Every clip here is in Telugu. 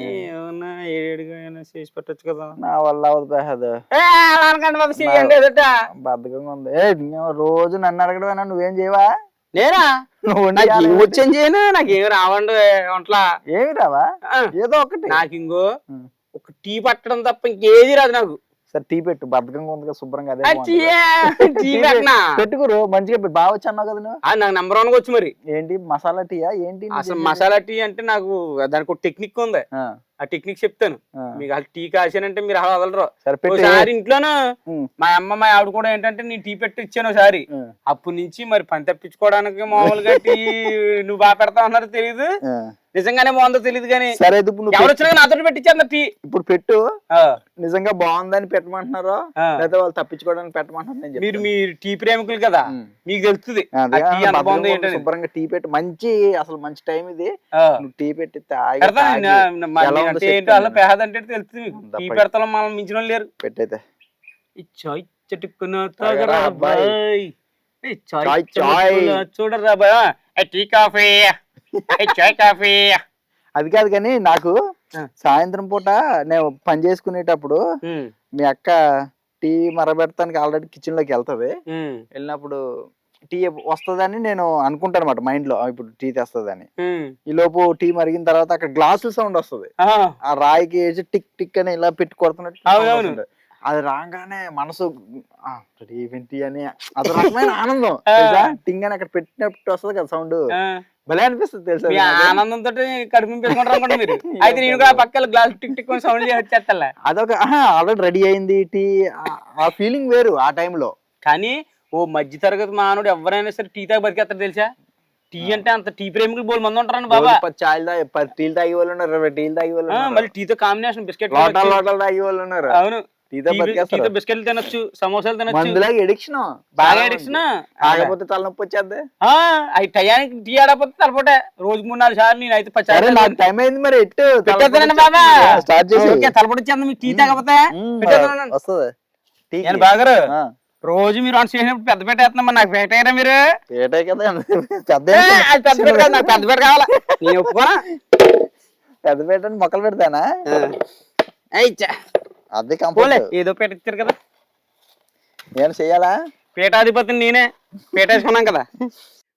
ఏమన్నా ఏడుగా చేసి పెట్టచ్చు కదా. నా వల్ల అవదు బేహదు. అలా అనకండి బాబు, చేయండి ఎదుట. బద్ధకంగా ఉంది. రోజు నన్ను అడగడం, నువ్వేం చేయవా? నేనా? నువ్వు నాకు ఏం వచ్చని చేయను, నాకేమి రావండి వంటలా. ఏమి రావా? ఏదో ఒకటి. నాకు ఇంకో ఒక టీ పట్టడం తప్ప ఇంకేది రాదు నాకు. సరే టీ పెట్టు, బద్ధకంగా ఉంది శుభ్రంగా. పెట్టుకురు మంచిగా పెట్టు. బాగా వచ్చి అన్నావు కదా నువ్వు. నాకు నెంబర్ 1 వచ్చు. మరి ఏంటి మసాలా టీయా ఏంటి? అసలు మసాలా టీ అంటే నాకు దానికి ఒక టెక్నిక్ ఉంది. ఆ టెక్నిక్ చెప్తాను మీకు. అసలు టీ కాసానంటే మీరు అలా వదలరు. ఒకసారి ఇంట్లోనూ మా అమ్మ మా ఆవిడ కూడా ఏంటంటే నేను టీ పెట్టి ఇచ్చాను ఒకసారి. అప్పటి నుంచి మరి పని తప్పించుకోవడానికి మామూలుగా టీ నువ్వు బాగా పెడతావు అన్నారు తెలియదు, నిజంగానే బాగుందో తెలియదు కానీ సరే ఎవరు వచ్చినా నాతో పెట్టించారు టీ. ఇప్పుడు పెట్టు, నిజంగా బాగుందని పెట్టమంటున్నారో లేదా వాళ్ళు తప్పించుకోవడానికి పెట్టమంటున్నారు. మీరు టీ ప్రేమికులు కదా, మీకు తెలుస్తుంది శుభ్రంగా టీ పెట్టి. మంచి అసలు మంచి టైం ఇది. నువ్వు టీ పెట్టి పేదంటే తెలుస్తుంది. టీ పెడతాం మనం మించిన వాళ్ళు లేరు. పెట్టయితే చూడరా టీ కాఫీ చాయ్ కాఫీ. అది కాదు కానీ నాకు సాయంత్రం పూట నేను పని చేసుకునేటప్పుడు మీ అక్క టీ మరబెడతానికి ఆల్రెడీ కిచెన్ లోకి వెళ్తది. వెళ్ళినప్పుడు టీ వస్తుందని నేను అనుకుంటాను అనమాట మైండ్ లో, ఇప్పుడు టీ తెస్తుందని. ఈ లోపు టీ మరిగిన తర్వాత అక్కడ గ్లాసుల సౌండ్ వస్తుంది. ఆ రాయికి వేసి టిక్ టిక్ అని ఇలా పెట్టి కొడుతున్నట్టు. అది రాగానే మనసు టీ అని అది రకమైన ఆనందం. టింగ్ అని అక్కడ పెట్టినట్టు వస్తుంది కదా సౌండ్, భలే అనిపిస్తుంది తెలుసా. ఆనందంతో కడుపు పెట్టుకుంటారు మీరు. అయితే నేను కూడా పక్కన గ్లాస్ టిక్ టిక్ సౌండ్ వచ్చేస్తా. అదొక ఆల్రెడీ రెడీ అయింది టీ, ఆ ఫీలింగ్ వేరు ఆ టైంలో. కానీ ఓ మధ్య తరగతి మానవుడు ఎవరైనా సరే టీ తాగి బతికేస్తారు తెలుసా. టీ అంటే అంత టీ ప్రేమికులు బోల్ మంది ఉంటారండి బాబా. 10 టీలు తాగే వాళ్ళు ఉన్నారు, 20 టీలు తాగే వాళ్ళు, మళ్ళీ టీతో కాంబినేషన్ బిస్కెట్ లోటలు తాగే వాళ్ళు ఉన్నారు. అవును, టీతో బిస్కెట్లు తినొచ్చు, సమోసాలు తినొచ్చు. మందులాగా ఎడిక్షన్, బాగా ఎడిక్షన్. ఆగపోతే తలనొప్పి వచ్చేద్ది. అవి టయానికి టీ ఆడపోతే తలపోటే రోజుకు 3-4 సార్లు నేను అయితే టైం అయింది మరి ఎట్టు పెట్టేస్తానండి బాబా. తలపొడి వచ్చేది మీకు టీ తాగపోతే వస్తుంది. బాగారు రోజు మీరు వంట చేసినప్పుడు పెద్ద పెట్ట వేస్తున్నా, మరి నాకు పెట్టారా మీరు? పెద్ద పెట్ట కావాలా, నేను ఒప్పుకోనా? పెద్ద పెట్ట మొక్కలు పెడతానా? అదే కంపోలే ఏదో పేట ఇచ్చారు కదా, నేను చెయ్యాలా? పీఠాధిపతిని నేనే, పీట వేసుకున్నాం కదా.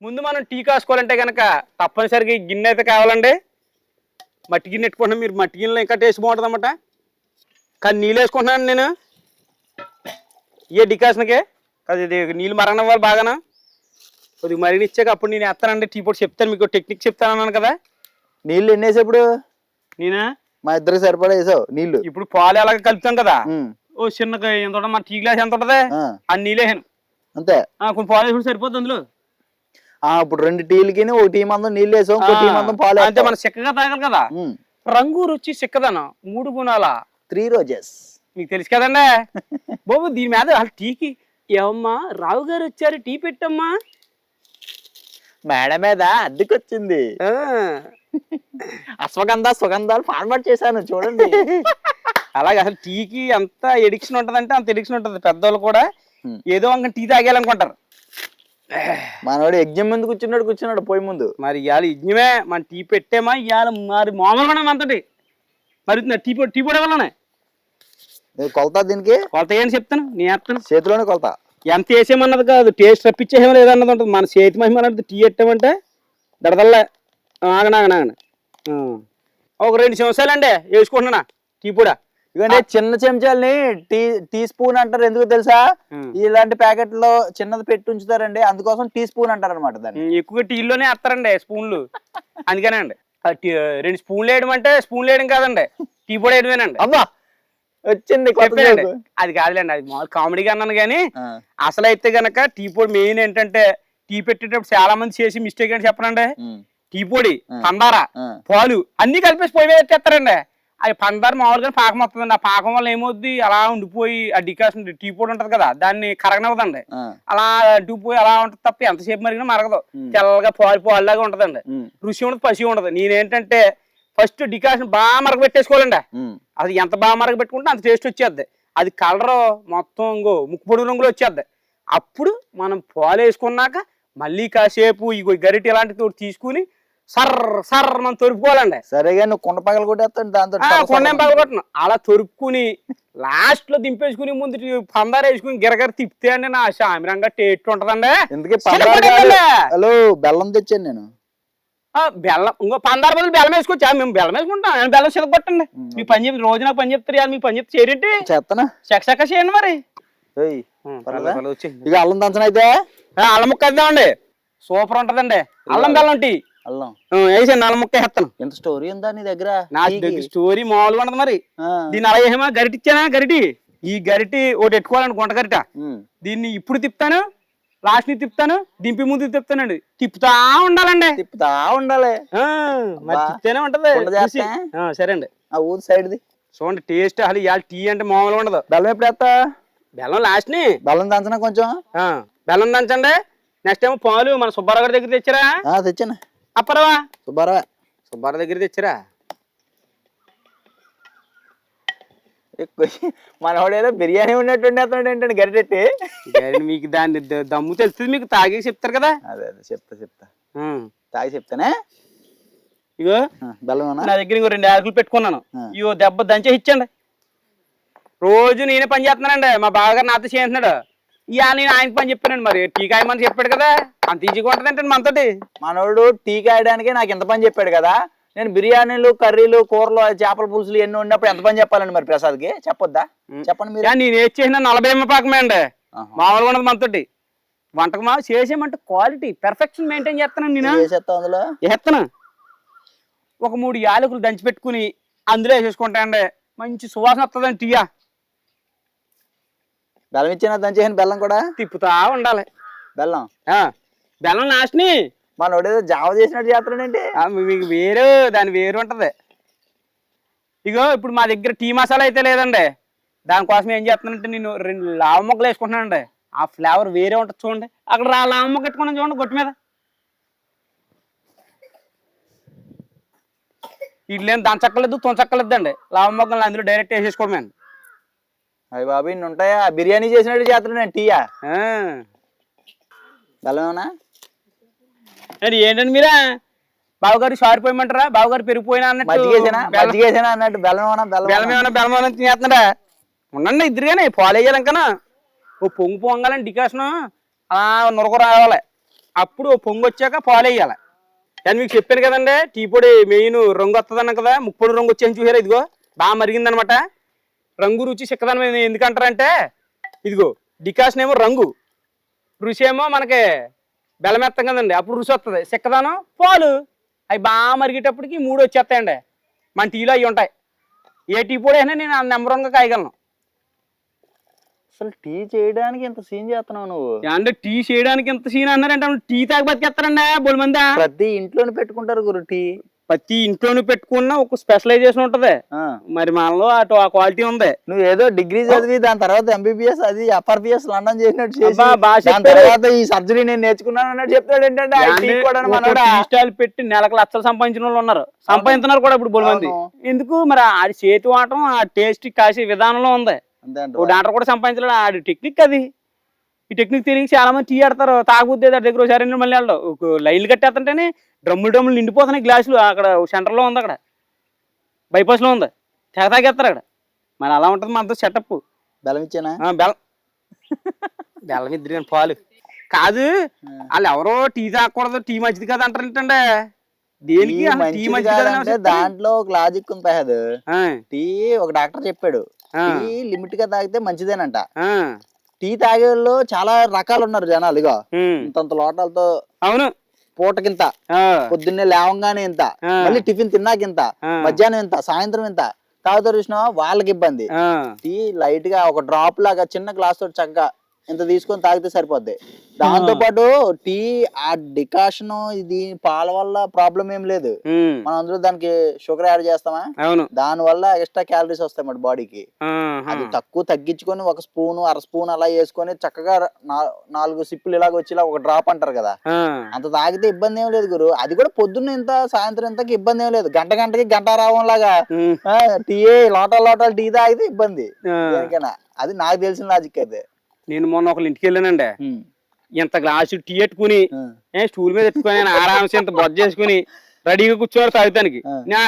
ముందు మనం టీ కాసుకోవాలంటే కనుక తప్పనిసరిగా గిన్నె అయితే కావాలండి. మట్టి గిన్నె ఎట్టుకుంటున్నాను, మీరు మట్టి గిన్నెలో ఇంకా టేస్ట్ బాగుంటుంది అన్నమాట. కానీ నీళ్ళు వేసుకుంటున్నాను నేను ఏ డికాషన్కే అది నీళ్ళు మరగనివ్వాలి బాగానా. కొద్దిగా మరిగిచ్చాక అప్పుడు నేను వేస్తానండి టీ పొడి. చెప్తాను మీకు టెక్నిక్ చెప్తాను అన్నాను కదా. నీళ్ళు ఎన్ని వేసేప్పుడు? నేనా మా ఇద్దరికి సరిపడా వేసావు నీళ్ళు. ఇప్పుడు పాలు ఎలాగ కలుపుతాం కదా, ఓ చిన్నగా ఎంత ఉంటుంది, మా టీ గ్లాస్ ఎంత ఉంటది ఆ నీళ్ళు వేసాను అంతే. కొన్ని పాలు వేసుకుంటే సరిపోతుంది అందులో. ఇప్పుడు 2 టీలకి 1 టీ మందం నీళ్ళు వేసావు, 1 టీ మందం పాలు. అంటే మనం చిక్కగా తాగాలి కదా. రంగు రుచి చిక్కదనం 3 గుణాల 3 రోజెస్ మీకు తెలుసు కదండి బాబు. దీని మీద అసలు టీకి ఏమమ్మా రావు గారు వచ్చారు టీ పెట్టమ్మా, మేడ మీద అద్దెకొచ్చింది. అశ్వగంధ సుగంధాలు ఫార్మాట్ చేశాను చూడండి. అలాగే అసలు టీకి ఎంత ఎడిక్షన్ ఉంటదంటే అంత ఎడిక్షన్ ఉంటది. పెద్దవాళ్ళు కూడా ఏదో అంక టీ తాగేయాలనుకుంటారు. మనవాడు యజ్ఞం ముందు కూర్చున్నాడు పోయి ముందు. మరి ఇవాళ యజ్ఞమే, మన టీ పెట్టేమా ఇవాళ మరి మామూలుగా అంతటి మరి టీ పొడి వల్లనే కొలత. దీనికి కొలత ఏంటి చెప్తాను, నేను వేస్తాను చేతిలోనే కొలత. ఎంత వేసేమన్నది కాదు, టేస్ట్ రప్పించేసేమో లేదన్నది ఉంటుంది. మన చేతి మహిమ అన్నది టీ పెట్టామంటే దడదల్లే ఆగనాగనాగన ఒక 2 చెంచాలు అండి వేసుకుంటున్నా టీ పొడి. ఇవన్నీ చిన్న చెంచాలని టీ స్పూన్ అంటారు. ఎందుకు తెలుసా? ఇలాంటి ప్యాకెట్లో చిన్నది పెట్టి ఉంచుతారండి, అందుకోసం టీ స్పూన్ అంటారు అనమాట. దాన్ని ఎక్కువగా టీలోనే వేస్తారండి స్పూన్లు, అందుకనే అండి. 2 స్పూన్లు వేయడం అంటే స్పూన్లు వేయడం కాదండి, టీ పొడి వేయడమేనండి. అబ్బా వచ్చింది అది కాదులేండి, అది మామూలు కామెడీగా అన్నాను. కానీ అసలు అయితే గనక టీ పొడి మెయిన్ ఏంటంటే టీ పెట్టేటప్పుడు చాలా మంది చేసి మిస్టేక్ ఏంటి చెప్పనండి. టీ పొడి, పందార, పాలు అన్ని కలిపేసి పొయ్యి వేస్తారండి. అది పందారు మామూలుగా పాకం వస్తుందండి. ఆ పాకం వల్ల ఏమవుద్ది, అలా ఉండిపోయి ఆ డికాషన్ టీ పొడి ఉంటది కదా దాన్ని కరగనవ్వదండి. అలా అంటుకుపోయి అలా ఉంటది తప్ప ఎంతసేపు మరిగినా మరగదు. తెల్లగా పాలులాగా ఉంటదండి, రుచి ఉండదు, పసి ఉండదు. నేనేంటంటే ఫస్ట్ డికాషన్ బాగా మరగబెట్టేసుకోవాలండి. అది ఎంత బాగా మరగబెట్టుకుంటే అంత టేస్ట్ వచ్చేద్ది. అది కలర్ మొత్తం ఇంకో ముక్కుపొడి రంగులో వచ్చేద్ది. అప్పుడు మనం పాలు వేసుకున్నాక మళ్ళీ కాసేపు ఇగో గరిటె ఇలాంటివి తీసుకుని సర్ సర్ మనం తొరుపుకోవాలండి. సరేగా నువ్వు కుండ పగలు కొట్టేస్తాను దాంతో కొండేం పగలగొట్టను అలా తొరుపుకుని లాస్ట్ లో దింపేసుకుని ముందు పందారు వేసుకుని గిరగర తిప్పితే అండి నా శామిరంగా టేస్ట్ ఉంటదండి. ఎందుకే హలో బెల్లం తెచ్చాను నేను. బెల్లం ఇంకో పందారు బదులు బెల్లం వేసుకోవచ్చా? మేము బెల్లం వేసుకుంటాం. నేను బెల్లం చితగొట్టండి. మీ పని చెప్పి రోజు నాకు పని చెప్తారు, మీకు పని చెప్తే చేయరేంటి? చేస్తానా చక్క చేయండి మరి. ఇక అల్లం దంచన అయితే అల్లం ముక్క వేద్దామండి, సూపర్ ఉంటదండి. అల్లం బెల్లం టీ అల్లం వేసాను, అల్లం ముక్క వేస్తాను. ఎంత స్టోరీ ఉందా నీ దగ్గర? నా దగ్గర స్టోరీ మామూలుగా ఉండదు మరి. దీన్ని అలా వేసేమా గరిటి ఇచ్చానా? గరిటి ఈ గరిటి ఒకటి ఎట్టుకోవాలండి, గుంట గరిట. దీన్ని ఇప్పుడు తిప్పుతాను, లాస్ట్ ని తిప్పుతాను, దింపి ముందు తిప్పుతానండి. తిప్పుతా ఉండాలండి, తిప్పుతా ఉండాలి. మరి తిప్పుతూనే ఉంటది. సరే అండి. ఆ ఊరి సైడ్ది చూడండి టేస్ట్. అసలు ఇవాళ టీ అంటే మామూలుగా ఉండదు. బెల్లం ఎప్పుడు వేస్తా? బెల్లం లాస్ట్ ని. బెల్లం దంచనా కొంచెం? బెల్లం దంచండి. నెక్స్ట్ ఏమో పాలు మన సుబ్బారావు గారి దగ్గర తెచ్చారా? తెచ్చాను. అప్పరవా సుబ్బారావు దగ్గర తెచ్చారా? మనవాడు ఏదో బిర్యానీ ఉన్నట్టుండి ఏంటండి గరిటెట్టి. మీకు దాన్ని దమ్ము తెలుస్తుంది, మీకు తాగి చెప్తారు కదా. అదే చెప్తా తాగి చెప్తానే. ఇగో బెల్లం నా దగ్గర ఇంకో 2 యాలకులు పెట్టుకున్నాను. ఇగో దెబ్బ దంచే ఇచ్చండి. రోజు నేనే పని చేస్తున్నానండి, మా బావగారు నాతో చేస్తున్నాడు. ఇవాళ నేను ఆయనకి పని చెప్పానండి. మరి టీ కాయమని చెప్పాడు కదా, అంత ఈజీగా ఉంటుందంటే మనతోటి. మనోడు టీ కాయడానికి నాకు ఎంత పని చెప్పాడు కదా. నేను బిర్యానీలు, కర్రీలు, కూరలు, చేపల పులుసులు ఎన్ని ఉన్నప్పుడు ఎంత పని చెప్పాలండి మరి ప్రసాద్కి? చెప్పొద్దా? చెప్పండి మీరు. నేను ఏది చేసిన 40 పాకమే అండి, మామూలుగా ఉండదు మనతోటి. వంటకు మా చేసేమంటే క్వాలిటీ పెర్ఫెక్షన్ మెయింటైన్ చేస్తానండి. నేను అందులో వేస్తాను. ఒక 3 యాలకులు దంచి పెట్టుకుని అందులో వేసేసుకుంటానండి. మంచి సువాసన వస్తుందండి టీయా. బెల్లం ఇచ్చిన దంచేసిన బెల్లం కూడా తిప్పుతా ఉండాలి. బెల్లం బెల్లం లాస్ట్ని మనోడు ఏదో జావ చేసినట్టు చేస్తాడంటే మీకు వేరు, దాని వేరు ఉంటది. ఇగో ఇప్పుడు మా దగ్గర టీ మసాలా అయితే లేదండి. దానికోసం ఏం చేస్తానంటే నేను 2 లావ మొగ్గలు వేసుకుంటున్నానండి. ఆ ఫ్లేవర్ వేరే ఉంటుంది చూడండి. అక్కడ లావ మొగ్గ పెట్టుకున్నాను చూడండి గొట్టు మీద. ఇట్లేం దంచక్కలేదు, తుంచక్కలేదు అండి. లావ మొగ్గలు అందులో డైరెక్ట్ వేసేసుకోవడమే. అయ్యి బాబు ఇన్ని ఉంటాయా? బిర్యానీ చేసినట్టు చేస్తున్నాను టీయా. బెల్లమేనా ఏంటండి మీరా? బావగారు సారిపోయమంటారా? బావగారు పెరిగిపోయినా అన్నట్టు అన్నట్టు బెల్లమేమన్నా చేస్తున్నారా? ఉండండి ఇద్దరుగానే పాలు వేయాలంకనా. ఓ పొంగు పొంగాలని డికాషన్ అలా నురగ రావాలి. అప్పుడు ఓ పొంగు వచ్చాక పాలు వేయాలి. నేను మీకు చెప్పాను కదండి, టీ పొడి మెయిన్ రంగు వస్తుందన్న కదా. ముప్పొడి రంగు వచ్చేసి చూసారా? ఇదిగో బాగా మరిగిందనమాట. రంగు రుచి చిక్కదనం ఎందుకంటారంటే, ఇదిగో డికాషన్ ఏమో రంగు, రుచి ఏమో మనకి బెల్లం ఎత్తాం కదండి, అప్పుడు రుచి వస్తుంది. చిక్కదనం పాలు అవి బాగా మరిగేటప్పటికి 3 వచ్చేస్తాయండి. మన టీలో అవి ఉంటాయి. ఏ టీ పొడి అయినా నేను నెంబర్ 1గా కాయగలను. అసలు టీ చేయడానికి ఎంత సీన్ చేస్తున్నావు నువ్వు? అంటే టీ చేయడానికి ఎంత సీన్ అన్నారంటే టీ తాగి బతికేస్తారండి బోల్ మంది. ప్రతి ఇంట్లోనే పెట్టుకుంటారు గురు టీ. ప్రతి ఇంట్లోనే పెట్టుకున్న ఒక స్పెషలైజేషన్ ఉంటది. మరి మనలో అటు ఆ క్వాలిటీ ఉంది. నువ్వు ఏదో డిగ్రీ చదివి దాని తర్వాత ఎంబీబీఎస్ అది FRPS లండన్ చేసినట్టు చేసి ఈ సర్జరీ నేను నేర్చుకున్నాను అన్నట్టు చెప్తాడు. ఏంటంటే పెట్టి నెలకు లక్షలు సంపాదించిన వాళ్ళు ఉన్నారు, సంపాదిస్తున్నారు కూడా ఇప్పుడు బోల్ మంది. ఎందుకు మరి ఆడి చేతి వాటం, ఆ టేస్ట్ కాసే విధానంలో ఉంది. డాక్టర్ కూడా సంపాదించలేడు, ఆడి టెక్నిక్ అది. ఈ టెక్నిక్ తెలియక చాలా మంది టీ ఆడతారు. తాగుద్దే దాని దగ్గర ఒకసారి మళ్ళీ వెళ్ళడం లైన్లు కట్టేస్తుంటేనే డ్రమ్ములు నిండిపోతున్నాయి గ్లాసులు. అక్కడ సెంటర్లో ఉంది, అక్కడ బైపాస్లో ఉంది, తెగ తాగేస్తారు అక్కడ. మరి అలా ఉంటుంది మనతో సెటప్. బెల్లం ఇచ్చానా? బెల్లం ఇద్దరు కానీ పాలు కాదు. వాళ్ళు ఎవరో టీ తాగకూడదు, టీ మంచిది కదా అంటారు ఏంటంటే. దేనికి టీ మంచిది? దాంట్లో ఒక లాజిక్ ఉంది. టీ ఒక డాక్టర్ చెప్పాడు, టీ లిమిట్ గా తాగితే మంచిదేనంట. టీ తాగే వాళ్ళు చాలా రకాలు ఉన్నారు జనాలు. ఇగో ఇంత లోటాలతో, అవును, పూటకింత, పొద్దున్నే లేవంగానే ఇంత, మళ్ళీ టిఫిన్ తిన్నాక ఇంత, మధ్యాహ్నం ఇంత, సాయంత్రం ఇంత తాగుతారు. చూసినా వాళ్ళకి ఇబ్బంది. టీ లైట్ గా ఒక డ్రాప్ లాగా చిన్న గ్లాస్ తోటి చక్కగా ఇంత తీసుకొని తాగితే సరిపోద్ది. దాంతో పాటు టీ ఆ డికాషన్ ఇది పాల వల్ల ప్రాబ్లం ఏం లేదు. మనం అందులో దానికి షుగర్ యాడ్ చేస్తామా, దాని వల్ల ఎక్స్ట్రా క్యాలరీస్ వస్తాయి మన బాడీకి. అది తక్కువ తగ్గించుకొని 1 స్పూన్ 1/2 స్పూన్ అలా వేసుకొని చక్కగా 4 సిప్పులు ఇలాగ వచ్చేలా ఒక డ్రాప్ అంటారు కదా, అంత తాగితే ఇబ్బంది ఏం లేదు గురు. అది కూడా పొద్దున్న ఇంత సాయంత్రం ఇంతకి ఇబ్బంది ఏం లేదు. గంటకి గంట రావడం లాగా టీ లోటాలు టీ తాగితే ఇబ్బంది దేనికైనా. అది నాకు తెలిసిన లాజిక్ అయితే. నేను మొన్న ఒకళ్ళ ఇంటికి వెళ్ళానండి, ఇంత గ్లాసు టీ పెట్టుకుని స్టూల్ మీద పెట్టుకుని ఆరామ్స్ ఇంత బొజ్జ చేసుకుని రెడీగా కూర్చోవాలి తాగుతానికి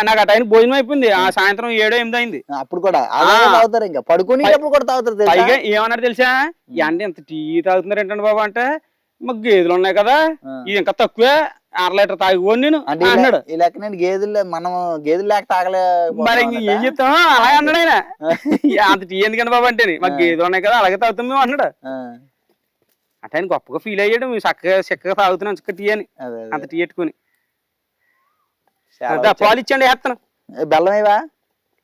నాకు ఆ టైం భోజనం అయిపోయింది ఆ సాయంత్రం 7-8 అయింది. అప్పుడు కూడా అలాగే తాగుతారు, ఇంకా పడుకునేటప్పుడు కూడా తాగుతారు తెలుసా? పైగా ఏమన్నారు తెలుసా, అంటే ఇంత టీ తాగుతున్నారు ఏంటండి బాబా అంటే, మాకు గేదెలు ఉన్నాయి కదా ఇది ఇంకా తక్కువే 1/2 లీటర్ తాగిపోను నేను అన్నాడు. ఈ లెక్క నేను గేదెలు మనం గేదెలు లేక తాగలే. మరి ఏం చెప్తాం అలాగే అన్నాడు ఆయన. అంత టీ ఎందుకండి బాబా అంటే, మాకు గేదెలు ఉన్నాయి కదా అలాగే తాగుతాం మేము అన్నాడు. అంటే ఆయన గొప్పగా ఫీల్ అయ్యాడు, చక్కగా తాగుతున్నాం చక్క టీ అని, అంత టీ పెట్టుకుని. పాలు ఇచ్చండి వేస్తాను, బెల్లం ఇవా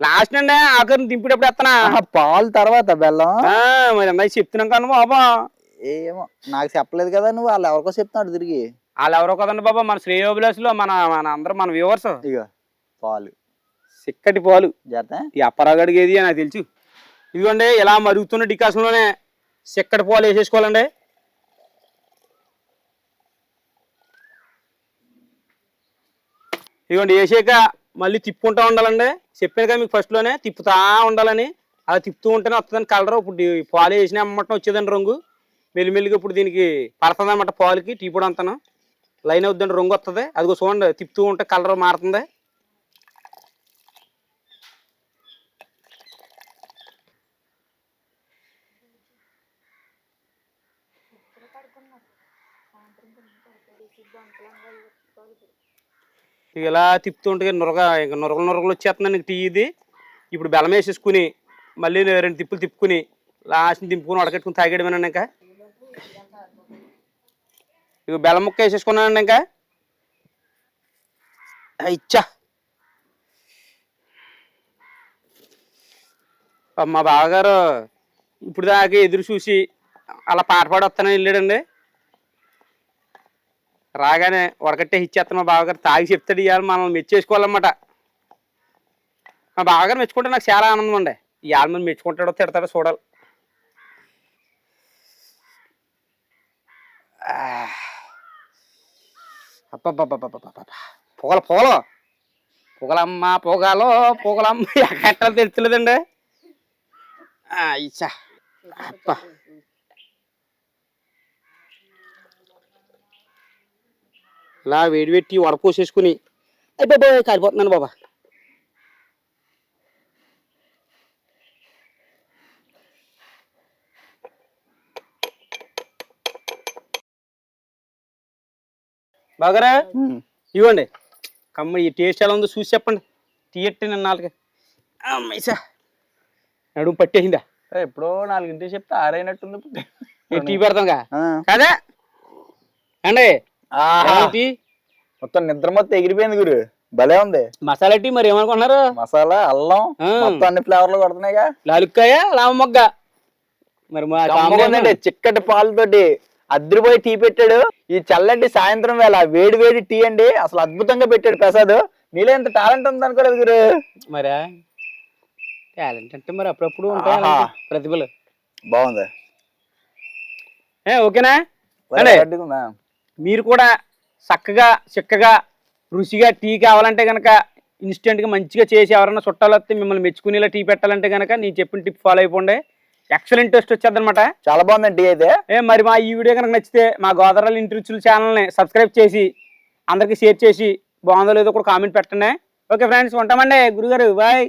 లాస్ట్ అండి ఆఖరిని దింపేటప్పుడు వేస్తానా. పాలు తర్వాత బెల్లం మరి అన్నయ్య చెప్తున్నాం కన్నా బాబా. ఏమో నాకు చెప్పలేదు కదా, నువ్వు వాళ్ళు ఎవరికో చెప్తున్నాడు తిరిగి. వాళ్ళు ఎవరో కదండి బాబా, మన శ్రేయోభిలాష్ లో మన అందరూ మన వ్యూవర్స్. ఇక పాలు చిక్కటి పాలు చేస్తా ఈ అప్పరాగడికి ఏది నాకు తెలుసు. ఇదిగోండి ఇలా మరుగుతున్న డికాసంలోనే చిక్కటి పాలు వేసేసుకోవాలండి. ఇదిగోండి వేసాక మళ్ళీ తిప్పుకుంటా ఉండాలండి. చెప్పాను కదా మీకు ఫస్ట్ లోనే తిప్పుతా ఉండాలని, అలా తిప్పుతూ ఉంటేనే వస్తుందని కలర్. ఇప్పుడు పాలు వేసిన అమ్మటం వచ్చేదండి రంగు, మెల్లిమెల్లిగా ఇప్పుడు దీనికి పడుతుంది అన్నమాట పాలుకి. టీ పొడి అంతాను లైన్ అవుతుందండి, రంగు వస్తుంది. అదిగో చూడండి తిప్పుతూ ఉంటే కలర్ మారుతుంది. ఇలా తిప్పుతూ ఉంటే నురగలు వచ్చేస్తున్నాను టీ ఇది. ఇప్పుడు బెల్లం వేసేసుకుని మళ్ళీ 2 తిప్పులు తిప్పుకుని లాస్ట్ని దింపుకుని వడకట్టుకుని తాగేయడమేనండి. ఇంకా ఇక బెల్లం ముక్క వేసేసుకున్నానండి. ఇంకా ఇచ్చా మా బావగారు ఇప్పుడు దాకా ఎదురు చూసి అలా పాట పాడి వస్తానని వెళ్ళాడండి. రాగానే వడకట్టే ఇచ్చేస్తాను మా బావగారు, తాగి చెప్తాడు ఇవాళ మనం మెచ్చేసుకోవాలన్నమాట. మా బావగారు మెచ్చుకుంటే నాకు చాలా ఆనందం అండి. ఇవాళ మనం మెచ్చుకుంటాడో తిడతాడో చూడాలి. పొగలమ్మ పొగలమ్మ ఎక్కడ తెలుస్తలేదండి. ఇచ్చా అప్ప ఇలా వేడి పెట్టి వడపోసేసుకుని అయిపోయి కాలిపోతున్నాను బాబా. బాగారా ఇవ్వండి కమ్మ, ఈ టేస్ట్ ఎలా ఉందో చూసి చెప్పండి. టీ ఎట్టి నేను 4 అమ్మాయిసా నడుము పట్టేసిందా. ఎప్పుడో 4 చెప్తే 6 అయినట్టుంది. టీ పెడతాంగా కదా అండి. మొత్తం నిద్ర మొత్తం ఎగిరిపోయింది గురు, భలే ఉంది. మసాలా టీ మరి ఏమనుకుంటున్నారు? మసాలా అల్లం మొత్తం అన్ని ఫ్లేవర్లు కొడుతున్నాయిగా. లాలుక్కాయ లావ మొగ్గ మరి చిక్కటి పాలతోటి అద్దరిపోయి టీ పెట్టాడు. ఈ చల్లటి సాయంత్రం వేళ వేడి వేడి టీ అండి, అసలు అద్భుతంగా పెట్టాడు ప్రసాద్. నీలో ఎంత టాలెంట్ ఉంది అనుకోలేదు గురు. మరా టాలెంట్ అంటే మరి అప్పుడప్పుడు ఉంటాయి ప్రతిభలు. బాగుంది. ఓకేనా? మీరు కూడా చక్కగా రుచిగా టీ కావాలంటే కనుక ఇన్స్టెంట్గా మంచిగా చేసి ఎవరైనా చుట్టాలు వస్తే మిమ్మల్ని మెచ్చుకునేలా టీ పెట్టాలంటే కనుక నేను చెప్పిన టిప్ ఫాలో అయిపోండి. ఎక్సలెంట్ టేస్ట్ వచ్చేది అనమాట. చాలా బాగుంది టీ అయితే. మరి మా ఈ వీడియో కనుక నచ్చితే మా గోదావరి ఇంటి రుచుల ఛానల్ని సబ్స్క్రైబ్ చేసి అందరికీ షేర్ చేసి బాగుందో లేదో కూడా కామెంట్ పెట్టండి. ఓకే ఫ్రెండ్స్, ఉంటామండి. గురుగారు బాయ్.